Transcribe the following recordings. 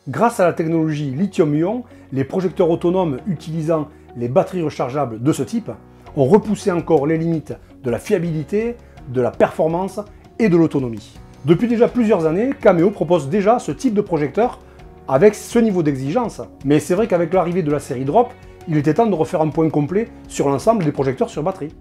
Grâce à la technologie lithium-ion, les projecteurs autonomes utilisant les batteries rechargeables de ce type ont repoussé encore les limites de la fiabilité, de la performance et de l'autonomie. Depuis déjà plusieurs années, Cameo propose déjà ce type de projecteur avec ce niveau d'exigence. Mais c'est vrai qu'avec l'arrivée de la série Drop, il était temps de refaire un point complet sur l'ensemble des projecteurs sur batterie.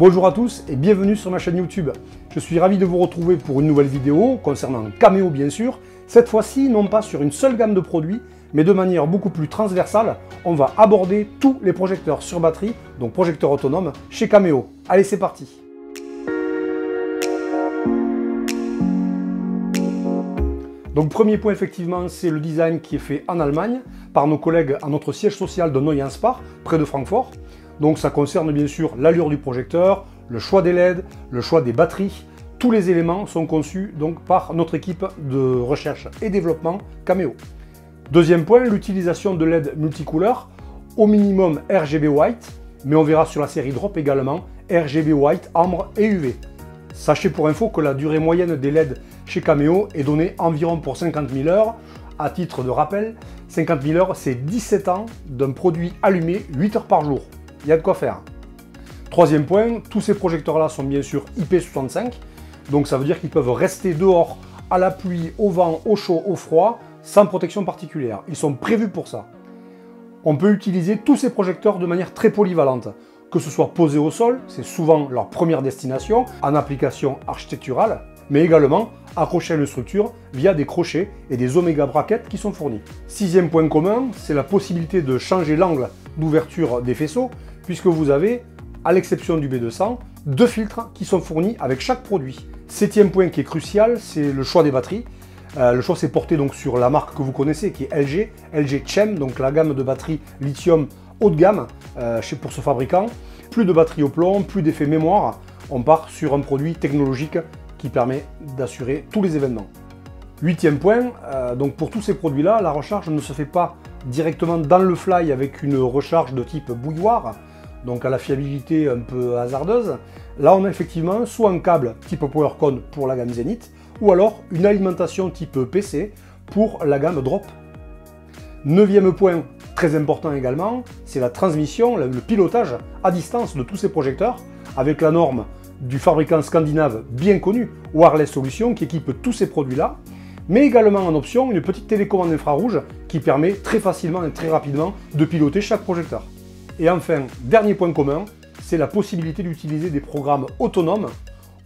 Bonjour à tous et bienvenue sur ma chaîne YouTube. Je suis ravi de vous retrouver pour une nouvelle vidéo concernant Cameo bien sûr. Cette fois-ci, non pas sur une seule gamme de produits, mais de manière beaucoup plus transversale, on va aborder tous les projecteurs sur batterie, donc projecteurs autonomes, chez Cameo. Allez, c'est parti! Donc premier point effectivement, c'est le design qui est fait en Allemagne par nos collègues à notre siège social de Neuenspach, près de Francfort. Donc ça concerne bien sûr l'allure du projecteur, le choix des LED, le choix des batteries. Tous les éléments sont conçus donc par notre équipe de recherche et développement Cameo. Deuxième point, l'utilisation de LED multicouleurs, au minimum RGB White, mais on verra sur la série Drop également RGB White, ambre et UV. Sachez pour info que la durée moyenne des LED chez Cameo est donnée environ pour 50 000 heures. À titre de rappel, 50 000 heures, c'est 17 ans d'un produit allumé 8 heures par jour. Il y a de quoi faire. Troisième point, tous ces projecteurs-là sont bien sûr IP65, donc ça veut dire qu'ils peuvent rester dehors à la pluie, au vent, au chaud, au froid, sans protection particulière. Ils sont prévus pour ça. On peut utiliser tous ces projecteurs de manière très polyvalente, que ce soit posés au sol, c'est souvent leur première destination, en application architecturale, mais également accrochés à une structure via des crochets et des oméga brackets qui sont fournis. Sixième point commun, c'est la possibilité de changer l'angle d'ouverture des faisceaux, puisque vous avez, à l'exception du B200, deux filtres qui sont fournis avec chaque produit. Septième point qui est crucial, c'est le choix des batteries. Le choix s'est porté donc sur la marque que vous connaissez, qui est LG CHEM, donc la gamme de batteries lithium haut de gamme pour ce fabricant. Plus de batteries au plomb, plus d'effet mémoire, on part sur un produit technologique qui permet d'assurer tous les événements. Huitième point, donc pour tous ces produits-là, la recharge ne se fait pas directement dans le fly avec une recharge de type bouilloire, donc à la fiabilité un peu hasardeuse. Là, on a effectivement soit un câble type PowerCon pour la gamme Zenith, ou alors une alimentation type PC pour la gamme Drop. Neuvième point, très important également, c'est la transmission, le pilotage à distance de tous ces projecteurs, avec la norme du fabricant scandinave bien connu, Wireless Solutions, qui équipe tous ces produits-là, mais également en option une petite télécommande infrarouge qui permet très facilement et très rapidement de piloter chaque projecteur. Et enfin, dernier point commun, c'est la possibilité d'utiliser des programmes autonomes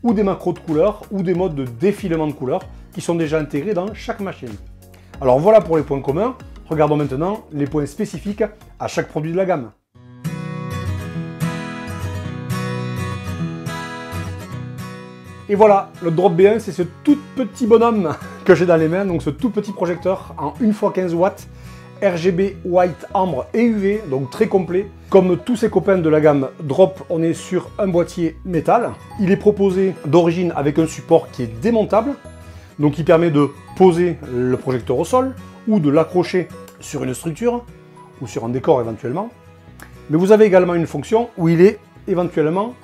ou des macros de couleurs ou des modes de défilement de couleurs qui sont déjà intégrés dans chaque machine. Alors voilà pour les points communs, regardons maintenant les points spécifiques à chaque produit de la gamme. Et voilà, le Drop B1, c'est ce tout petit bonhomme que j'ai dans les mains, donc ce tout petit projecteur en 1x15 watts, RGB, White, Ambre et UV, donc très complet. Comme tous ses copains de la gamme Drop, on est sur un boîtier métal. Il est proposé d'origine avec un support qui est démontable, donc qui permet de poser le projecteur au sol ou de l'accrocher sur une structure ou sur un décor éventuellement. Mais vous avez également une fonction où il est éventuellement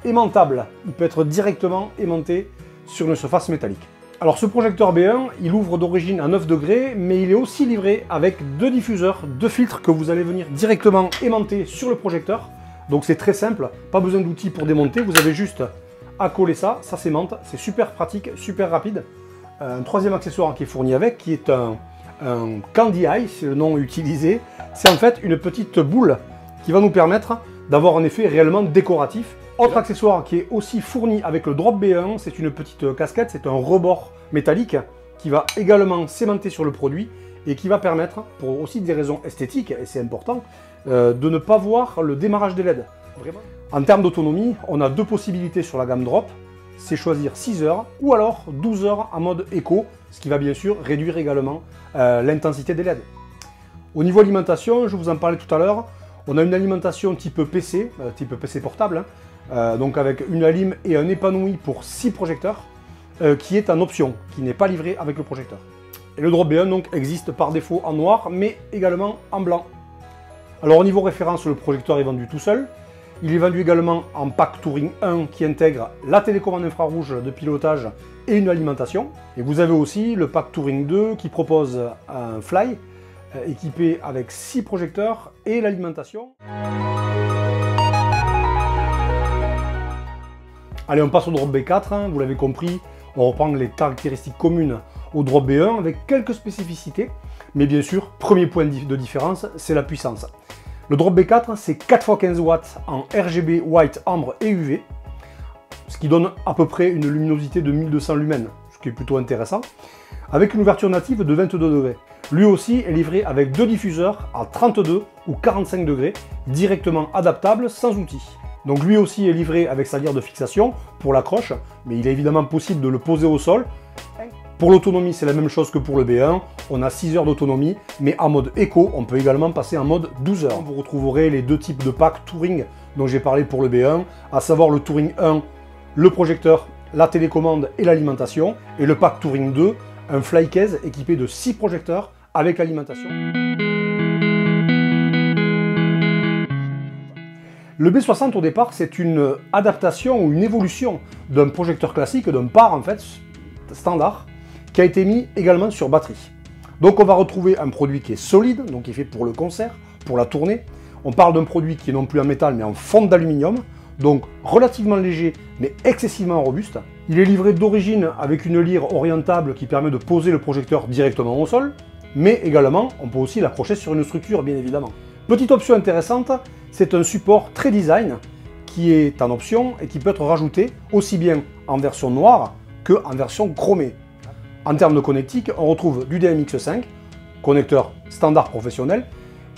aimantable. Il peut être directement aimanté sur une surface métallique. Alors ce projecteur B1, il ouvre d'origine à 9 degrés, mais il est aussi livré avec deux diffuseurs, deux filtres que vous allez venir directement aimanter sur le projecteur. Donc c'est très simple, pas besoin d'outils pour démonter, vous avez juste à coller ça, ça s'aimante, c'est super pratique, super rapide. Un troisième accessoire qui est fourni avec, qui est un Candy Eye, c'est le nom utilisé. C'est en fait une petite boule qui va nous permettre d'avoir un effet réellement décoratif. Autre accessoire qui est aussi fourni avec le Drop B1, c'est une petite casquette, c'est un rebord métallique qui va également s'aimanter sur le produit et qui va permettre, pour aussi des raisons esthétiques, et c'est important, de ne pas voir le démarrage des LED. Vraiment. En termes d'autonomie, on a deux possibilités sur la gamme Drop, c'est choisir 6 heures ou alors 12 heures en mode éco, ce qui va bien sûr réduire également l'intensité des LED. Au niveau alimentation, je vous en parlais tout à l'heure, on a une alimentation type PC portable, donc avec une alim et un épanoui pour 6 projecteurs, qui est en option, qui n'est pas livré avec le projecteur. Et le Drop B1 donc existe par défaut en noir, mais également en blanc. Alors au niveau référence, le projecteur est vendu tout seul, Il est vendu également en pack Touring 1 qui intègre la télécommande infrarouge de pilotage et une alimentation. Et vous avez aussi le pack Touring 2 qui propose un fly équipé avec 6 projecteurs et l'alimentation. Allez, on passe au drop B4, vous l'avez compris, on reprend les caractéristiques communes au drop B1 avec quelques spécificités, mais bien sûr, premier point de différence, c'est la puissance. Le drop B4, c'est 4 x 15 watts en RGB, white, ambre et UV, ce qui donne à peu près une luminosité de 1200 lumens, ce qui est plutôt intéressant, avec une ouverture native de 22 degrés. Lui aussi est livré avec 2 diffuseurs à 32 ou 45 degrés, directement adaptables sans outils. Donc lui aussi est livré avec sa lyre de fixation pour l'accroche, mais il est évidemment possible de le poser au sol. Pour l'autonomie, c'est la même chose que pour le B1, on a 6 heures d'autonomie, mais en mode éco, on peut également passer en mode 12 heures. Vous retrouverez les deux types de packs Touring dont j'ai parlé pour le B1, à savoir le Touring 1, le projecteur, la télécommande et l'alimentation, et le pack Touring 2, un flycase équipé de 6 projecteurs avec l'alimentation. Le B60 au départ, c'est une adaptation ou une évolution d'un projecteur classique, d'un par en fait, standard, qui a été mis également sur batterie. Donc on va retrouver un produit qui est solide, donc qui est fait pour le concert, pour la tournée. On parle d'un produit qui est non plus en métal mais en fonte d'aluminium, donc relativement léger mais excessivement robuste. Il est livré d'origine avec une lyre orientable qui permet de poser le projecteur directement au sol, mais également on peut aussi l'accrocher sur une structure bien évidemment. Petite option intéressante, c'est un support très design qui est en option et qui peut être rajouté aussi bien en version noire qu'en version chromée. En termes de connectique, on retrouve du DMX5, connecteur standard professionnel,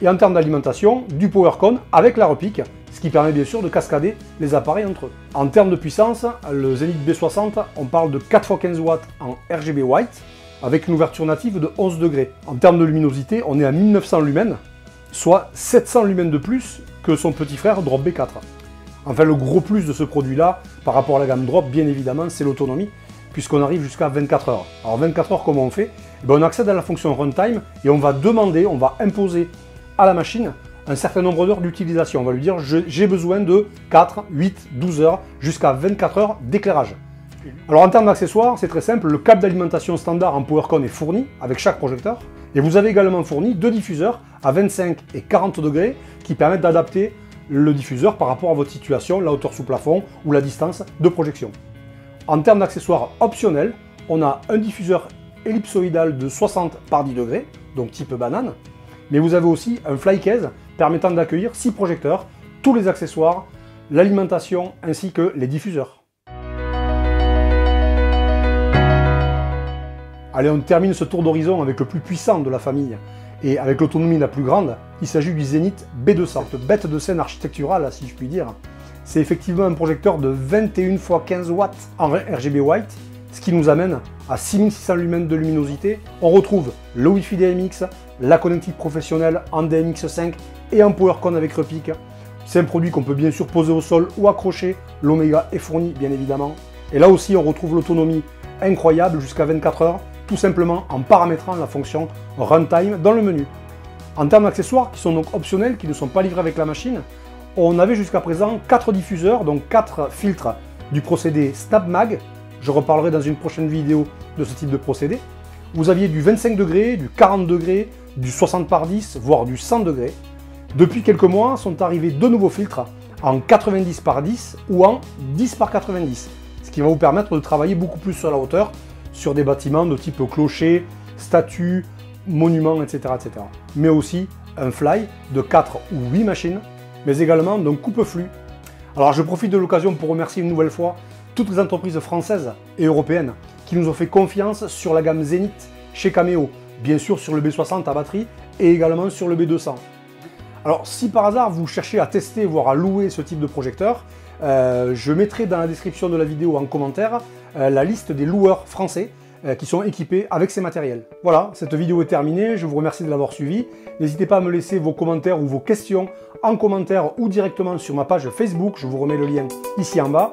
et en termes d'alimentation, du PowerCon avec la repique, ce qui permet bien sûr de cascader les appareils entre eux. En termes de puissance, le Zenith B60, on parle de 4 x 15 watts en RGB white, avec une ouverture native de 11 degrés. En termes de luminosité, on est à 1900 lumens, soit 700 lumens de plus que son petit frère Drop B4. Enfin, le gros plus de ce produit-là, par rapport à la gamme Drop, bien évidemment, c'est l'autonomie, puisqu'on arrive jusqu'à 24 heures. Alors 24 heures, comment on fait? On accède à la fonction Runtime et on va demander, on va imposer à la machine un certain nombre d'heures d'utilisation. On va lui dire, j'ai besoin de 4, 8, 12 heures, jusqu'à 24 heures d'éclairage. Alors en termes d'accessoires, c'est très simple, le câble d'alimentation standard en PowerCon est fourni avec chaque projecteur. Et vous avez également fourni 2 diffuseurs à 25 et 40 degrés qui permettent d'adapter le diffuseur par rapport à votre situation, la hauteur sous plafond ou la distance de projection. En termes d'accessoires optionnels, on a un diffuseur ellipsoïdal de 60 par 10 degrés, donc type banane, mais vous avez aussi un flycase permettant d'accueillir 6 projecteurs, tous les accessoires, l'alimentation ainsi que les diffuseurs. Allez, on termine ce tour d'horizon avec le plus puissant de la famille et avec l'autonomie la plus grande. Il s'agit du Zenith B200, cette bête de scène architecturale, si je puis dire. C'est effectivement un projecteur de 21 x 15 watts en RGB white, ce qui nous amène à 6600 lumens de luminosité. On retrouve le Wi-Fi DMX, la connectique professionnelle en DMX5 et en PowerCon avec repique. C'est un produit qu'on peut bien sûr poser au sol ou accrocher. L'Omega est fourni, bien évidemment. Et là aussi, on retrouve l'autonomie incroyable jusqu'à 24 heures, tout simplement en paramétrant la fonction Runtime dans le menu. En termes d'accessoires, qui sont donc optionnels, qui ne sont pas livrés avec la machine, on avait jusqu'à présent 4 diffuseurs, donc 4 filtres du procédé SnapMag. Je reparlerai dans une prochaine vidéo de ce type de procédé. Vous aviez du 25 degrés, du 40 degrés, du 60 par 10, voire du 100 degrés. Depuis quelques mois, sont arrivés 2 nouveaux filtres en 90 par 10 ou en 10 par 90, ce qui va vous permettre de travailler beaucoup plus sur la hauteur, sur des bâtiments de type clocher, statues, monuments, etc., etc. Mais aussi un fly de 4 ou 8 machines, mais également d'un coupe-flux. Alors je profite de l'occasion pour remercier une nouvelle fois toutes les entreprises françaises et européennes qui nous ont fait confiance sur la gamme Zenith chez Cameo, bien sûr sur le B60 à batterie et également sur le B200. Alors si par hasard vous cherchez à tester, voire à louer ce type de projecteur, je mettrai dans la description de la vidéo en commentaire la liste des loueurs français qui sont équipés avec ces matériels. Voilà, cette vidéo est terminée, je vous remercie de l'avoir suivi. N'hésitez pas à me laisser vos commentaires ou vos questions en commentaire ou directement sur ma page Facebook, je vous remets le lien ici en bas.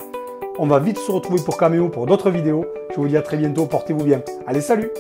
On va vite se retrouver pour Cameo pour d'autres vidéos. Je vous dis à très bientôt, portez-vous bien. Allez, salut!